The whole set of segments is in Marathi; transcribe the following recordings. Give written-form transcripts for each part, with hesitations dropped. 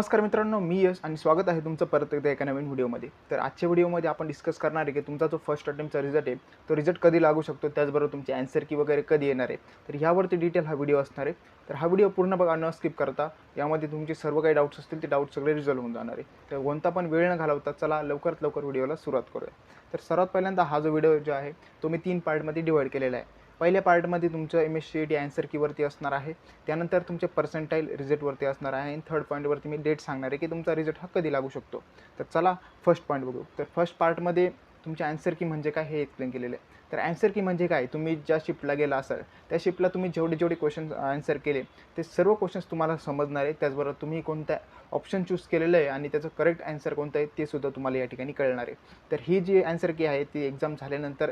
नमस्कार मित्रांनो, मी यश आणि स्वागत आहे तुमचं परत एकदा एका नवीन व्हिडिओमध्ये. तर आजच्या व्हिडिओमध्ये आपण डिस्कस करणार आहे की तुमचा जो फर्स्ट अटेम्प्टचा रिझल्ट आहे तो रिझल्ट कधी लागू शकतो, त्याचबरोबर तुमची आन्सर की वगैरे कधी येणार आहे. तर ह्यावरती डिटेल हा व्हिडिओ असणार आहे. तर हा व्हिडिओ पूर्ण बघा, न स्किप करता. यामध्ये तुमचे सर्व काही डाऊट्स असतील ते डाऊट सगळे रिझॉल्व होऊन जाणार आहे. तर कोणता पण वेळ न घालवता चला लवकरात लवकर व्हिडिओला सुरुवात करूया. तर सर्वात पहिल्यांदा हा जो व्हिडिओ जो आहे तो मी 3 पार्टमध्ये डिवाईड केलेला आहे. पहिल्या पार्टमध्ये तुमचं MSCIT आन्सर कीवरती असणार आहे. त्यानंतर तुमचे पर्सेंटाईल रिझल्टवरती असणार आहे आणि थर्ड पॉईंटवरती मी डेट सांगणार आहे की तुमचा रिझल्ट हा कधी लागू शकतो. तर चला फर्स्ट पॉईंट बघू. तर फर्स्ट पार्टमध्ये तुमचे आन्सर की म्हणजे काय हे एक्सप्लेन केलेलं आहे. तर आन्सर की म्हणजे काय, तुम्ही ज्या शिफ्टला गेला असाल त्या शिफ्टला तुम्ही जेवढे क्वेश्चन आन्सर केले ते सर्व क्वेश्चन्स तुम्हाला समजणार आहे. त्याचबरोबर तुम्ही कोणत्या ऑप्शन चूज केलेलं आहे आणि त्याचं करेक्ट आन्सर कोणतं आहे ते सुद्धा तुम्हाला या ठिकाणी कळणार आहे. तर ही जी आन्सर की आहे ती एक्झाम झाल्यानंतर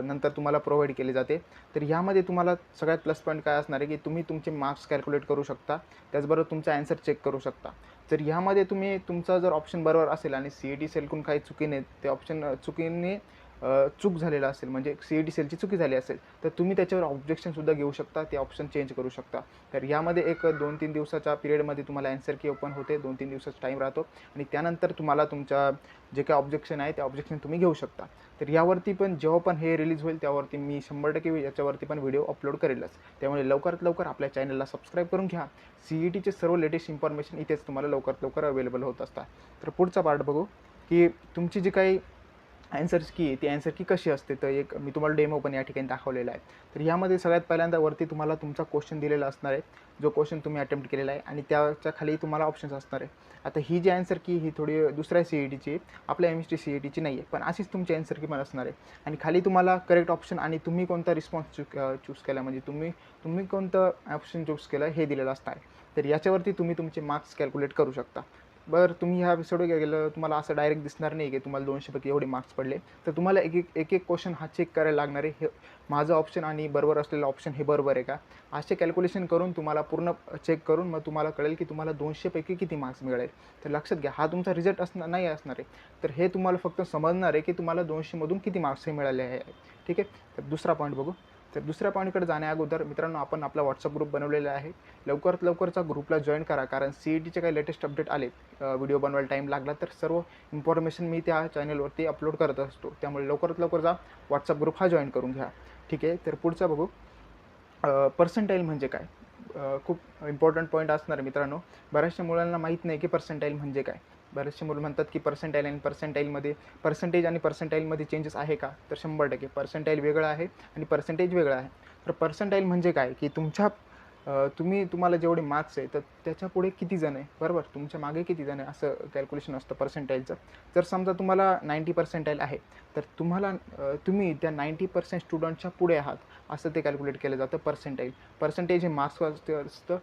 नंतर तुम्हाला प्रोव्हाइड केली जाते. तर ह्यामध्ये तुम्हाला सगळ्यात प्लस पॉईंट काय असणार आहे की तुम्ही तुमचे मार्क्स कॅल्क्युलेट करू शकता, त्याचबरोबर तुमचा आन्सर चेक करू शकता. जर ह्यामध्ये तुम्ही तुमचा जर ऑप्शन बरोबर असेल आणि CET सेलकडून काही चुकीने ते ऑप्शन चुकीने चूक झालेला असेल, म्हणजे CET सेलची चुकी झाली असेल, तर तुम्ही त्याच्यावर ऑब्जेक्शनसुद्धा घेऊ शकता, ते ऑप्शन चेंज करू शकता. तर यामध्ये एक 2-3 दिवसाच्या पिरियडमध्ये तुम्हाला आन्सर की ओपन होते, 2-3 दिवसाचा टाईम राहतो आणि त्यानंतर तुम्हाला तुमच्या जे काही ऑब्जेक्शन आहे ते ऑब्जेक्शन तुम्ही घेऊ शकता. तर यावरती पण जेव्हा पण हे रिलीज होईल त्यावरती मी 100% याच्यावरती पण व्हिडिओ अपलोड करेलच. त्यामुळे लवकरात लवकर आपल्या चॅनलला सबस्क्राईब करून घ्या. CETचे सर्व लेटेस्ट इन्फॉर्मेशन इथेच तुम्हाला लवकरात लवकर अवेलेबल होत असतात. तर पुढचा पार्ट बघू की तुमची जी काही आन्सर्स की ती आन्सर की कशी असते. तर एक मी तुम्हाला डेमो पण या ठिकाणी दाखवलेला आहे. तर यामध्ये सगळ्यात पहिल्यांदा वरती तुम्हाला तुमचा क्वेश्चन दिलेला असणार आहे, जो क्वेश्चन तुम्ही अटेम्प्ट केलेला आहे आणि त्याच्या खाली तुम्हाला ऑप्शन्स असणार आहे. आता ही जी आन्सर की ही थोडी दुसऱ्या CETची, आपल्या MST CETची नाही आहे, पण अशीच तुमची आन्सर की पण असणार आहे. आणि खाली तुम्हाला करेक्ट ऑप्शन आणि तुम्ही कोणता रिस्पॉन्स चूज केला, म्हणजे तुम्ही कोणतं ऑप्शन चूज केलं हे दिलेलं असणार आहे. तर याच्यावरती तुम्ही तुमचे मार्क्स कॅल्क्युलेट करू शकता. बरं, तुम्ही ह्या एपिसोड गेलं तुम्हाला असं डायरेक्ट दिसणार नाही की तुम्हाला 200 पैकी एवढे मार्क्स पडले. तर तुम्हाला एक क्वेश्चन हा चेक करायला लागणार आहे. हे माझं ऑप्शन आणि बरोबर असलेलं ऑप्शन हे बरोबर आहे का, असे कॅल्क्युलेशन करून तुम्हाला पूर्ण चेक करून मग तुम्हाला कळेल की तुम्हाला 200 पैकी किती मार्क्स मिळेल. तर लक्षात घ्या, हा तुमचा रिझल्ट नाही असणार आहे. तर हे तुम्हाला फक्त समजणार आहे की तुम्हाला 200मधून किती मार्क्स हे मिळाले आहे. ठीक आहे. तर दुसरा पॉईंट बघू. तर दुसऱ्या पॉईंटकडे जाण्या अगोदर मित्रांनो, आपण आपला व्हॉट्सअप ग्रुप बनवलेला आहे. लवकरात लवकरचा ग्रुपला जॉईन करा, कारण CETचे काही लेटेस्ट अपडेट आले, व्हिडिओ बनवायला टाईम लागला तर सर्व इन्फॉर्मेशन मी त्या चॅनलवरती अपलोड करत असतो. त्यामुळे लवकरात लवकर जा, व्हॉट्सअप ग्रुप हा जॉईन करून घ्या. ठीक आहे. तर पुढचा बघू. पर्सेंटाईल म्हणजे काय. खूप इम्पॉर्टंट पॉईंट असणार आहे मित्रांनो. बऱ्याचशा मुलांना माहीत नाही की पर्सेंटाईल म्हणजे काय. बरेचसे मुलं म्हणतात की पर्सेंटाईल आणि पर्सेंटाईलमध्ये पर्सेंटेज आणि पर्सेंटाईलमध्ये चेंजेस आहे का, तर 100% पर्सेंटाईल वेगळं आहे आणि पर्सेंटेज वेगळं आहे. तर पर्सेंटाईल म्हणजे काय की तुम्हाला जेवढे मार्क्स आहे तर त्याच्या पुढे किती जण आहे, बरोबर, तुमच्या मागे किती जण आहे, असं कॅल्क्युलेशन असतं पर्सेंटाईलचं. जर समजा तुम्हाला 90 पर्सेंटाईल आहे तर तुम्ही त्या 90% स्टुडंटच्या पुढे आहात, असं ते कॅल्क्युलेट केलं जातं पर्सेंटाईल. पर्सेंटेज हे मार्क्सवरती असतं.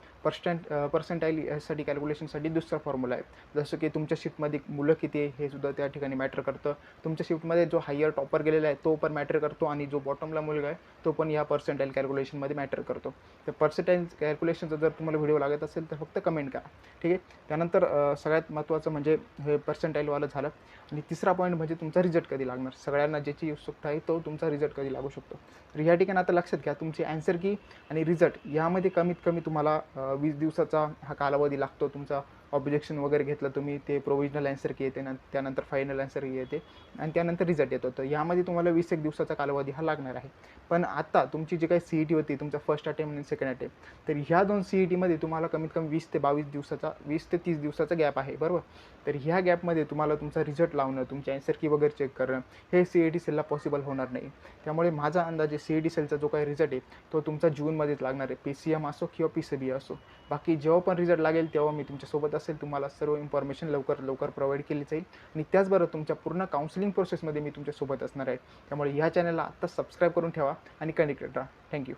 पर्सेंटाईल यासाठी कॅल्क्युलेशनसाठी दुसरा फॉर्म्युला आहे. जसं की तुमच्या शिफ्टमध्ये मुलं किती आहे हे सुद्धा त्या ठिकाणी मॅटर करतं. तुमच्या शिफ्टमध्ये जो हायर टॉपर गेलेला आहे तो पण मॅटर करतो आणि जो बॉटमला मुलगा आहे तो पण या पर्सेंटाईल कॅल्क्युलेशनमध्ये मॅटर करतो. तर पर्सेंटाईल कॅल्क्युलेशनचा जर तुम्हाला व्हिडिओ लागत असेल तर फक्त कमेंट करा. ठीक आहे. त्यानंतर सगळ्यात महत्त्वाचं म्हणजे हे पर्सेंटाईलवालं झालं. आणि तिसरा पॉईंट म्हणजे तुमचा रिझल्ट कधी लागणार. सगळ्यांना ज्याची उत्सुकता आहे तो तुमचा रिझल्ट कधी लागू शकतो. तर या ठिकाणी आता लक्षात घ्या, तुमची आन्सर की आणि रिझल्ट यामध्ये कमीत कमी तुम्हाला 20 दिवसाचा हा कालावधी लागतो. तुमचा ऑब्जेक्शन वगैरे घेतलं तुम्ही, ते प्रोव्हिजनल आन्सर की येते, त्यानंतर फायनल आन्सर की येते आणि त्यानंतर रिझल्ट येतो. तर यामध्ये तुम्हाला 20-1 दिवसाचा कालावधी हा लागणार आहे. पण आता तुमची जी काही CET होती, तुमचा फर्स्ट अटेम्प्ट आणि सेकंड अटेम्प्ट, तर ह्या 2 CETमध्ये तुम्हाला कमीत कमी 20 ते 22 दिवसाचा, 20 ते 30 दिवसाचा गॅप आहे, बरोबर. तर ह्या गॅपमध्ये तुम्हाला तुमचा रिझल्ट लावणं, तुमची आन्सर की वगैरे चेक करणं हे CET सेलला पॉसिबल होणार नाही. त्यामुळे माझा अंदाजे CET सेलचा जो काही रिझल्ट आहे तो तुमचा जूनमध्येच लागणार आहे. PCM असो किंवा PCB असो. बाकी जेव्हा पण रिझल्ट लागेल तेव्हा मी तुमच्यासोबत असेल. तुम्हाला सर्व इन्फॉर्मेशन लवकर प्रोव्हाइड केली जाईल आणि त्याचबरोबर तुमच्या पूर्ण काउन्सिलिंग प्रोसेसमध्ये मी तुमच्यासोबत असणार आहे. त्यामुळे ह्या चॅनलला आत्ताच सबस्क्राईब करून ठेवा आणि कनेक्टेड राहा. थँक्यू.